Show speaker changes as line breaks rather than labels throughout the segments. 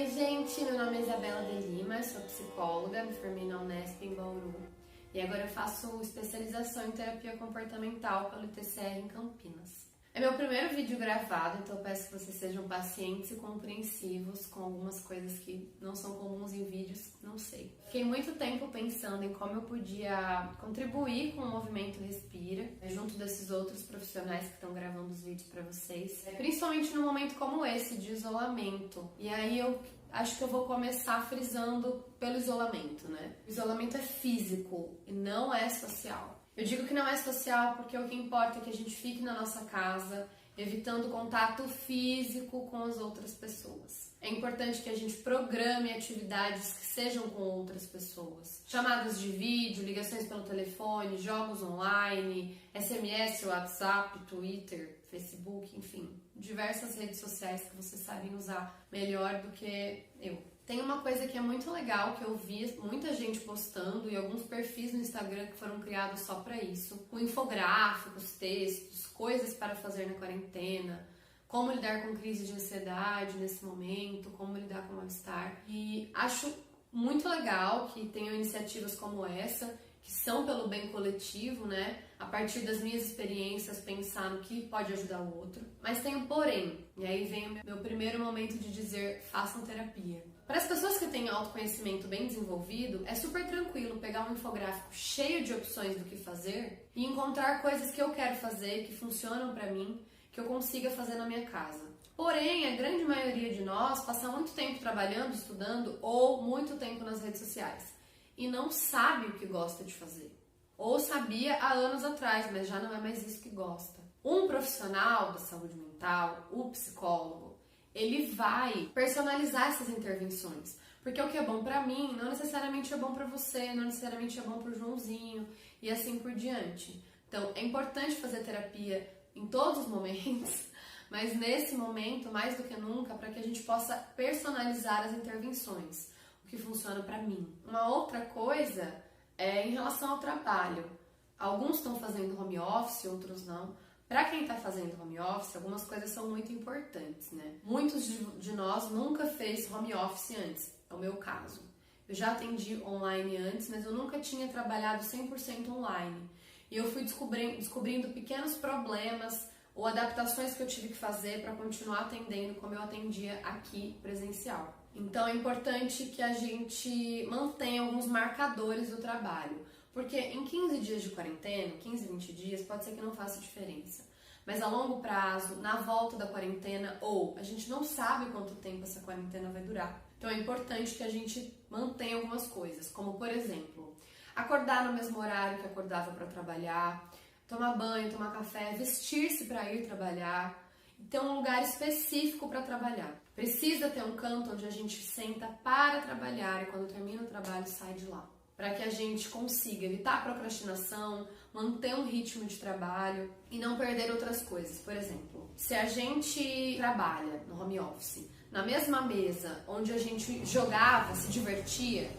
Oi gente, meu nome é Isabela de Lima, sou psicóloga, me formei na Unesp em Bauru e agora eu faço especialização em terapia comportamental pelo ITCR em Campinas. É meu primeiro vídeo gravado, então eu peço que vocês sejam pacientes e compreensivos com algumas coisas que não são comuns em vídeos, não sei. Fiquei muito tempo pensando em como eu podia contribuir com o movimento Respira, junto desses outros profissionais que estão gravando os vídeos para vocês, principalmente num momento como esse, de isolamento. E aí eu acho que eu vou começar frisando pelo isolamento, né? O isolamento é físico e não é social. Eu digo que não é social porque o que importa é que a gente fique na nossa casa, evitando contato físico com as outras pessoas. É importante que a gente programe atividades que sejam com outras pessoas. Chamadas de vídeo, ligações pelo telefone, jogos online, SMS, WhatsApp, Twitter, Facebook, enfim, diversas redes sociais que vocês sabem usar melhor do que eu. Tem uma coisa que é muito legal, que eu vi muita gente postando e alguns perfis no Instagram que foram criados só para isso, com infográficos, textos, coisas para fazer na quarentena, como lidar com crise de ansiedade nesse momento, como lidar com mal-estar. E acho muito legal que tenham iniciativas como essa, que são pelo bem coletivo, né? A partir das minhas experiências, pensar no que pode ajudar o outro. Mas tem um porém, e aí vem o meu primeiro momento de dizer, façam terapia. Para as pessoas que têm autoconhecimento bem desenvolvido, é super tranquilo pegar um infográfico cheio de opções do que fazer e encontrar coisas que eu quero fazer, que funcionam para mim, que eu consiga fazer na minha casa. Porém, a grande maioria de nós passa muito tempo trabalhando, estudando ou muito tempo nas redes sociais e não sabe o que gosta de fazer. Ou sabia há anos atrás, mas já não é mais isso que gosta. Um profissional da saúde mental, o psicólogo, ele vai personalizar essas intervenções. Porque o que é bom pra mim não necessariamente é bom pra você, não necessariamente é bom pro Joãozinho e assim por diante. Então, é importante fazer terapia em todos os momentos, mas nesse momento, mais do que nunca, para que a gente possa personalizar as intervenções, o que funciona pra mim. Uma outra coisa é em relação ao trabalho. Alguns estão fazendo home office, outros não. Para quem está fazendo home office, algumas coisas são muito importantes, né? Muitos de nós nunca fez home office antes, é o meu caso. Eu já atendi online antes, mas eu nunca tinha trabalhado 100% online. E eu fui descobrindo pequenos problemas ou adaptações que eu tive que fazer para continuar atendendo como eu atendia aqui presencial. Então é importante que a gente mantenha alguns marcadores do trabalho. Porque em 15 dias de quarentena, 15, 20 dias, pode ser que não faça diferença. Mas a longo prazo, na volta da quarentena, ou a gente não sabe quanto tempo essa quarentena vai durar. Então é importante que a gente mantenha algumas coisas, como por exemplo, acordar no mesmo horário que acordava para trabalhar, tomar banho, tomar café, vestir-se para ir trabalhar, ter um lugar específico para trabalhar. Precisa ter um canto onde a gente senta para trabalhar e quando termina o trabalho sai de lá. Para que a gente consiga evitar a procrastinação, manter um ritmo de trabalho e não perder outras coisas. Por exemplo, se a gente trabalha no home office, na mesma mesa onde a gente jogava, se divertia,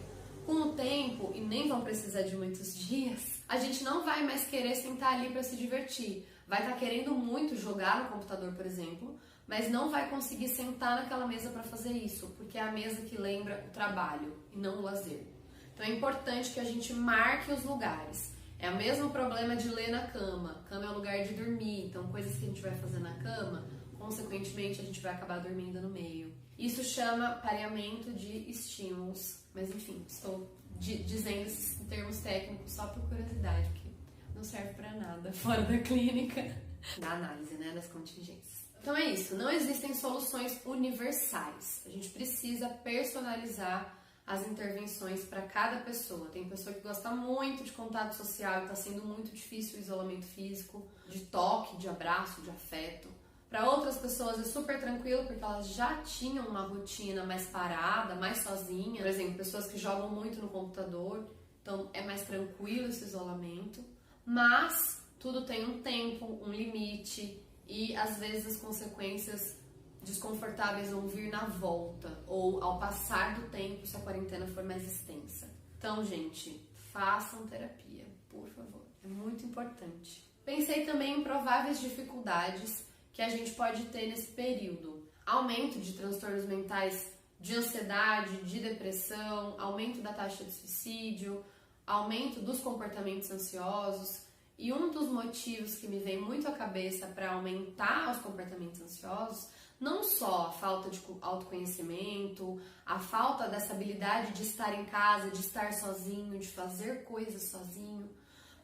com o tempo, e nem vão precisar de muitos dias, a gente não vai mais querer sentar ali para se divertir. Vai estar querendo muito jogar no computador, por exemplo, mas não vai conseguir sentar naquela mesa para fazer isso, porque é a mesa que lembra o trabalho e não o lazer. Então é importante que a gente marque os lugares. É o mesmo problema de ler na cama. Cama é o lugar de dormir, então coisas que a gente vai fazer na cama, consequentemente a gente vai acabar dormindo no meio. Isso chama pareamento de estímulos. Mas enfim, estou dizendo esses termos técnicos só por curiosidade, porque não serve para nada fora da clínica, da análise, né, das contingências. Então é isso, não existem soluções universais. A gente precisa personalizar as intervenções para cada pessoa. Tem pessoa que gosta muito de contato social e está sendo muito difícil o isolamento físico, de toque, de abraço, de afeto. Para outras pessoas é super tranquilo porque elas já tinham uma rotina mais parada, mais sozinha. Por exemplo, pessoas que jogam muito no computador, então é mais tranquilo esse isolamento. Mas tudo tem um tempo, um limite e às vezes as consequências desconfortáveis vão vir na volta ou ao passar do tempo se a quarentena for mais extensa. Então, gente, façam terapia, por favor. É muito importante. Pensei também em prováveis dificuldades que a gente pode ter nesse período. Aumento de transtornos mentais de ansiedade, de depressão, aumento da taxa de suicídio, aumento dos comportamentos ansiosos. E um dos motivos que me vem muito à cabeça para aumentar os comportamentos ansiosos, não só a falta de autoconhecimento, a falta dessa habilidade de estar em casa, de estar sozinho, de fazer coisas sozinho,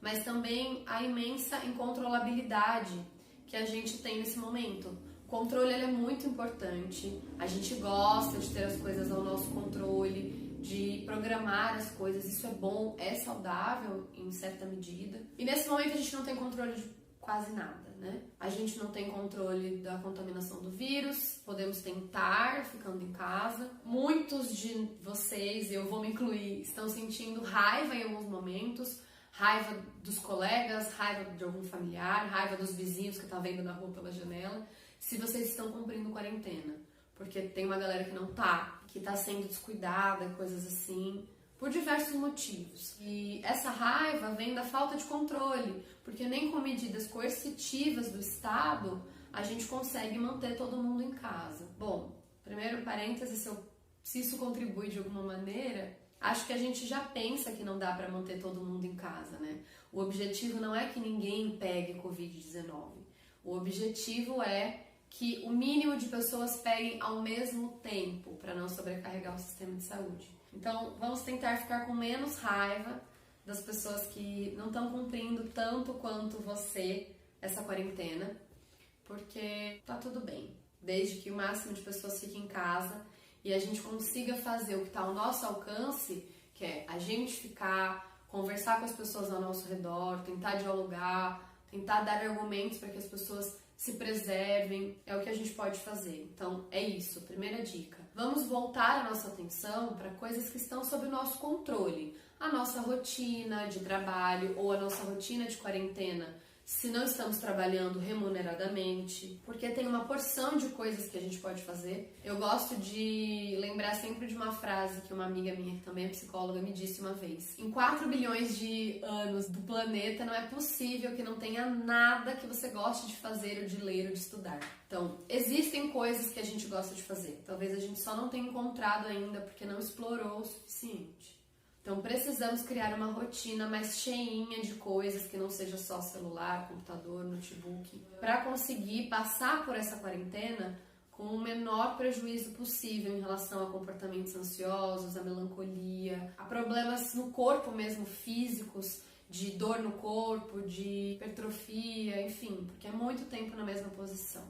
mas também a imensa incontrolabilidade que a gente tem nesse momento. O controle ele é muito importante, a gente gosta de ter as coisas ao nosso controle, de programar as coisas, isso é bom, é saudável em certa medida. E nesse momento a gente não tem controle de quase nada, né? A gente não tem controle da contaminação do vírus, podemos tentar ficando em casa. Muitos de vocês, eu vou me incluir, estão sentindo raiva em alguns momentos, raiva dos colegas, raiva de algum familiar, raiva dos vizinhos que tá vendo na rua pela janela, se vocês estão cumprindo quarentena. Porque tem uma galera que não tá, que tá sendo descuidada, coisas assim, por diversos motivos. E essa raiva vem da falta de controle, porque nem com medidas coercitivas do Estado a gente consegue manter todo mundo em casa. Bom, primeiro parênteses, se isso contribui de alguma maneira, acho que a gente já pensa que não dá para manter todo mundo em casa, né? O objetivo não é que ninguém pegue Covid-19. O objetivo é que o mínimo de pessoas peguem ao mesmo tempo, para não sobrecarregar o sistema de saúde. Então, vamos tentar ficar com menos raiva das pessoas que não estão cumprindo tanto quanto você essa quarentena, porque tá tudo bem, desde que o máximo de pessoas fiquem em casa e a gente consiga fazer o que está ao nosso alcance, que é a gente ficar, conversar com as pessoas ao nosso redor, tentar dialogar, tentar dar argumentos para que as pessoas se preservem, é o que a gente pode fazer. Então, é isso, primeira dica. Vamos voltar a nossa atenção para coisas que estão sob o nosso controle. A nossa rotina de trabalho ou a nossa rotina de quarentena, se não estamos trabalhando remuneradamente, porque tem uma porção de coisas que a gente pode fazer. Eu gosto de lembrar sempre de uma frase que uma amiga minha, que também é psicóloga, me disse uma vez. Em 4 bilhões de anos do planeta, não é possível que não tenha nada que você goste de fazer, ou de ler, ou de estudar. Então, existem coisas que a gente gosta de fazer. Talvez a gente só não tenha encontrado ainda porque não explorou o suficiente. Então, precisamos criar uma rotina mais cheinha de coisas, que não seja só celular, computador, notebook, para conseguir passar por essa quarentena com o menor prejuízo possível em relação a comportamentos ansiosos, a melancolia, a problemas no corpo mesmo, físicos, de dor no corpo, de hipertrofia, enfim, porque é muito tempo na mesma posição.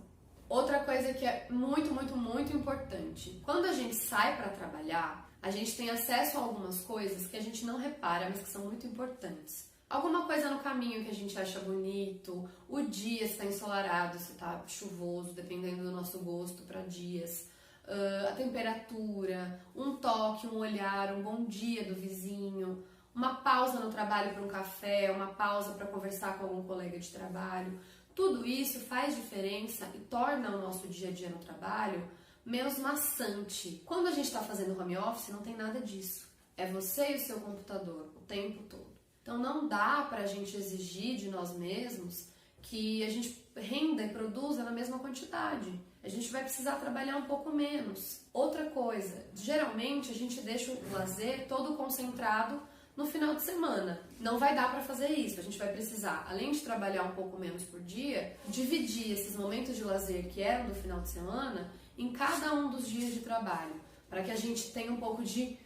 Outra coisa que é muito, muito, muito importante, quando a gente sai para trabalhar, a gente tem acesso a algumas coisas que a gente não repara, mas que são muito importantes. Alguma coisa no caminho que a gente acha bonito, o dia se está ensolarado, se está chuvoso, dependendo do nosso gosto para dias, a temperatura, um toque, um olhar, um bom dia do vizinho, uma pausa no trabalho para um café, uma pausa para conversar com algum colega de trabalho. Tudo isso faz diferença e torna o nosso dia a dia no trabalho menos maçante. Quando a gente está fazendo home office, não tem nada disso. É você e o seu computador o tempo todo. Então não dá para a gente exigir de nós mesmos que a gente renda e produza na mesma quantidade. A gente vai precisar trabalhar um pouco menos. Outra coisa, geralmente a gente deixa o lazer todo concentrado no final de semana. Não vai dar para fazer isso. A gente vai precisar, além de trabalhar um pouco menos por dia, dividir esses momentos de lazer que eram do final de semana em cada um dos dias de trabalho, para que a gente tenha um pouco de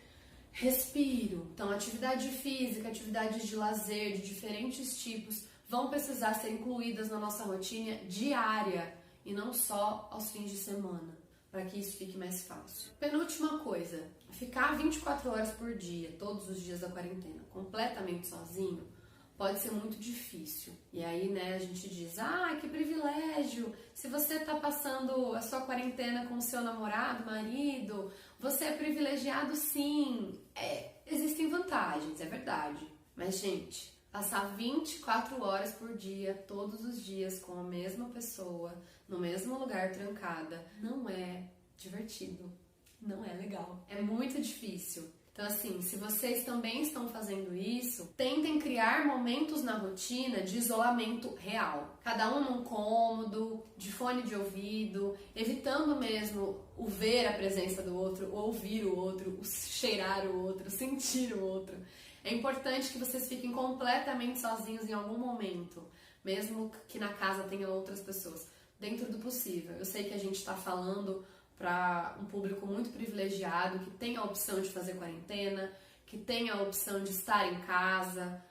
respiro. Então, atividade física, atividades de lazer de diferentes tipos vão precisar ser incluídas na nossa rotina diária e não só aos fins de semana, para que isso fique mais fácil. Penúltima coisa, ficar 24 horas por dia, todos os dias da quarentena, completamente sozinho, pode ser muito difícil. E aí, né, a gente diz, que privilégio, se você tá passando a sua quarentena com o seu namorado, marido, você é privilegiado sim. Existem vantagens, é verdade. Mas, gente, passar 24 horas por dia, todos os dias, com a mesma pessoa, no mesmo lugar trancada, não é divertido. Não é legal. É muito difícil. Então, assim, se vocês também estão fazendo isso, tentem criar momentos na rotina de isolamento real. Cada um num cômodo, de fone de ouvido, evitando mesmo o ver a presença do outro, o ouvir o outro, o cheirar o outro, o sentir o outro. É importante que vocês fiquem completamente sozinhos em algum momento, mesmo que na casa tenha outras pessoas, dentro do possível. Eu sei que a gente está falando para um público muito privilegiado, que tem a opção de fazer quarentena, que tem a opção de estar em casa,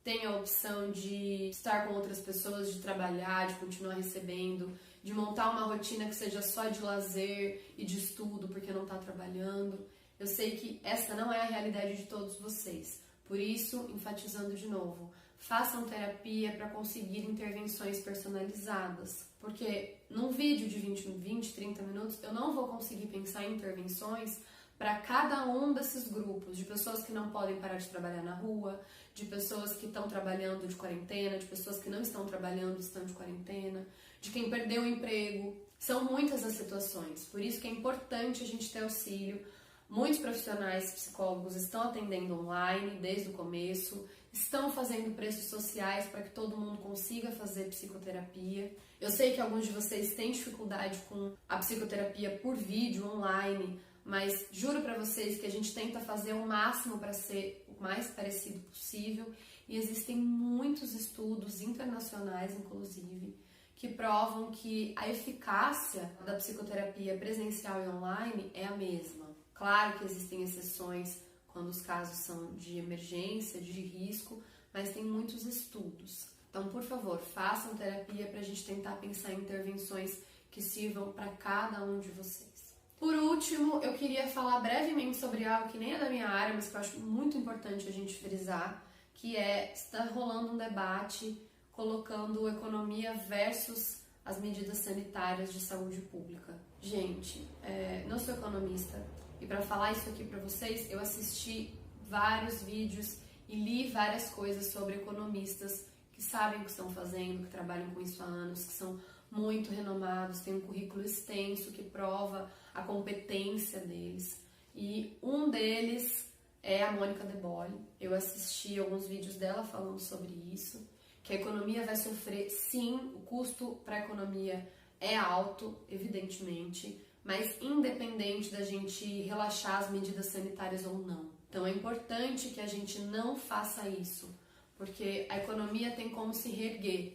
tem a opção de estar com outras pessoas, de trabalhar, de continuar recebendo, de montar uma rotina que seja só de lazer e de estudo porque não está trabalhando. Eu sei que essa não é a realidade de todos vocês. Por isso, enfatizando de novo, façam terapia para conseguir intervenções personalizadas. Porque num vídeo de 20, 30 minutos, eu não vou conseguir pensar em intervenções para cada um desses grupos, de pessoas que não podem parar de trabalhar na rua, de pessoas que estão trabalhando de quarentena, de pessoas que não estão trabalhando, estão de quarentena, de quem perdeu o emprego. São muitas as situações, por isso que é importante a gente ter auxílio. Muitos profissionais psicólogos estão atendendo online desde o começo, estão fazendo preços sociais para que todo mundo consiga fazer psicoterapia. Eu sei que alguns de vocês têm dificuldade com a psicoterapia por vídeo, online, mas juro para vocês que a gente tenta fazer o máximo para ser o mais parecido possível e existem muitos estudos internacionais, inclusive, que provam que a eficácia da psicoterapia presencial e online é a mesma. Claro que existem exceções quando os casos são de emergência, de risco, mas tem muitos estudos. Então, por favor, façam terapia para a gente tentar pensar em intervenções que sirvam para cada um de vocês. Por último, eu queria falar brevemente sobre algo que nem é da minha área, mas que eu acho muito importante a gente frisar, que está rolando um debate colocando economia versus as medidas sanitárias de saúde pública. Gente, não sou economista, e para falar isso aqui para vocês, eu assisti vários vídeos e li várias coisas sobre economistas que sabem o que estão fazendo, que trabalham com isso há anos, que são muito renomados, têm um currículo extenso que prova a competência deles. E um deles é a Mônica De Bolle. Eu assisti alguns vídeos dela falando sobre isso, que a economia vai sofrer, sim, o custo para a economia é alto, evidentemente, mas independente da gente relaxar as medidas sanitárias ou não. Então é importante que a gente não faça isso, porque a economia tem como se reerguer.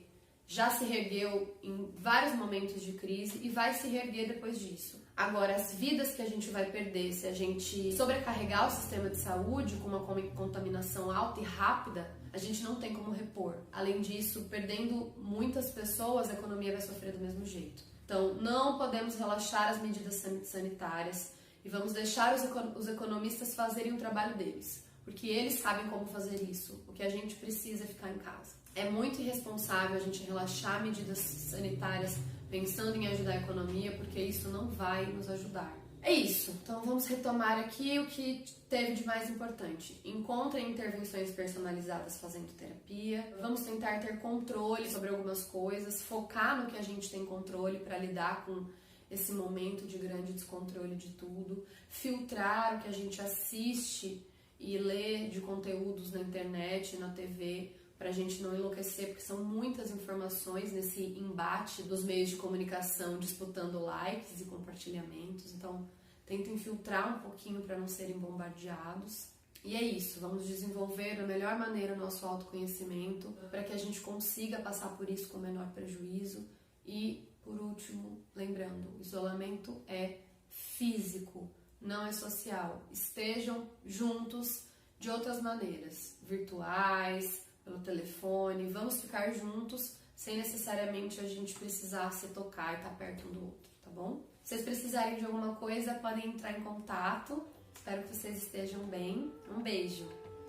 Já se reergueu em vários momentos de crise e vai se reerguer depois disso. Agora, as vidas que a gente vai perder se a gente sobrecarregar o sistema de saúde com uma contaminação alta e rápida, a gente não tem como repor. Além disso, perdendo muitas pessoas, a economia vai sofrer do mesmo jeito. Então, não podemos relaxar as medidas sanitárias e vamos deixar os economistas fazerem o trabalho deles, porque eles sabem como fazer isso. O que a gente precisa é ficar em casa. É muito irresponsável a gente relaxar medidas sanitárias pensando em ajudar a economia, porque isso não vai nos ajudar. É isso. Então, vamos retomar aqui o que teve de mais importante. Encontrem intervenções personalizadas fazendo terapia. Vamos tentar ter controle sobre algumas coisas, focar no que a gente tem controle para lidar com esse momento de grande descontrole de tudo. Filtrar o que a gente assiste e lê de conteúdos na internet, na TV, para a gente não enlouquecer, porque são muitas informações nesse embate dos meios de comunicação disputando likes e compartilhamentos. Então, tentem filtrar um pouquinho para não serem bombardeados. E é isso, vamos desenvolver da melhor maneira o nosso autoconhecimento para que a gente consiga passar por isso com o menor prejuízo. E, por último, lembrando, o isolamento é físico, não é social. Estejam juntos de outras maneiras, virtuais, pelo telefone, vamos ficar juntos sem necessariamente a gente precisar se tocar e estar perto um do outro, tá bom? Se vocês precisarem de alguma coisa, podem entrar em contato. Espero que vocês estejam bem. Um beijo.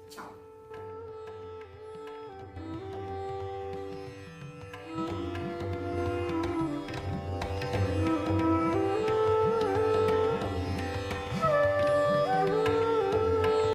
Tchau.